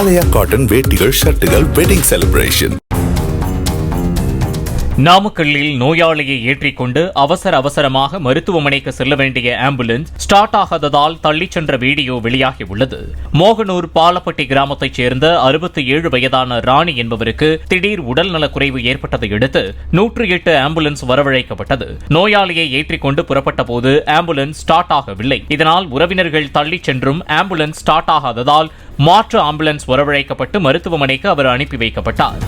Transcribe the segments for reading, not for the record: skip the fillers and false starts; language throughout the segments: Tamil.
ஆலயா காட்டன் வேட்டிகள், ஷர்ட்டுகள், வெட்டிங் செலிப்ரேஷன். நாமக்கல்லில் நோயாளியை ஏற்றிக்கொண்டு அவசரமாக மருத்துவமனைக்கு செல்ல வேண்டிய ஆம்புலன்ஸ் ஸ்டார்ட் ஆகாததால் தள்ளிச் சென்ற வீடியோ வெளியாகியுள்ளது. மோகனூர் பாலப்பட்டி கிராமத்தைச் சேர்ந்த 67 வயதான ராணி என்பவருக்கு திடீர் உடல்நலக்குறைவு ஏற்பட்டதை அடுத்து 108 ஆம்புலன்ஸ் வரவழைக்கப்பட்டது. நோயாளியை ஏற்றிக்கொண்டு புறப்பட்ட போது ஆம்புலன்ஸ் ஸ்டார்ட் ஆகவில்லை. இதனால் உறவினர்கள் தள்ளிச் சென்றும் ஆம்புலன்ஸ் ஸ்டார்ட் ஆகாததால் மாற்று ஆம்புலன்ஸ் வரவழைக்கப்பட்டு மருத்துவமனைக்கு அவர் அனுப்பி வைக்கப்பட்டார்.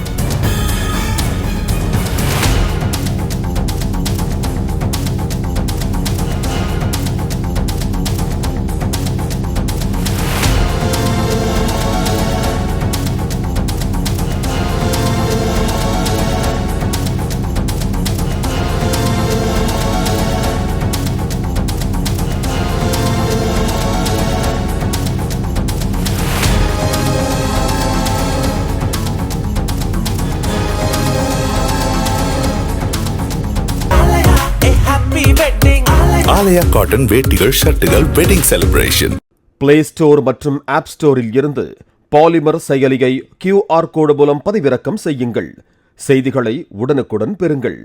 ஆலயா காட்டன் வேட்டிகள், ஷர்ட்டுகள், வெட்டிங் செலிப்ரேஷன். பிளே ஸ்டோர் மற்றும் ஆப் ஸ்டோரில் இருந்து பாலிமர் செயலியை QR கோடு மூலம் பதிவிறக்கம் செய்யுங்கள். செய்திகளை உடனுக்குடன் பெறுங்கள்.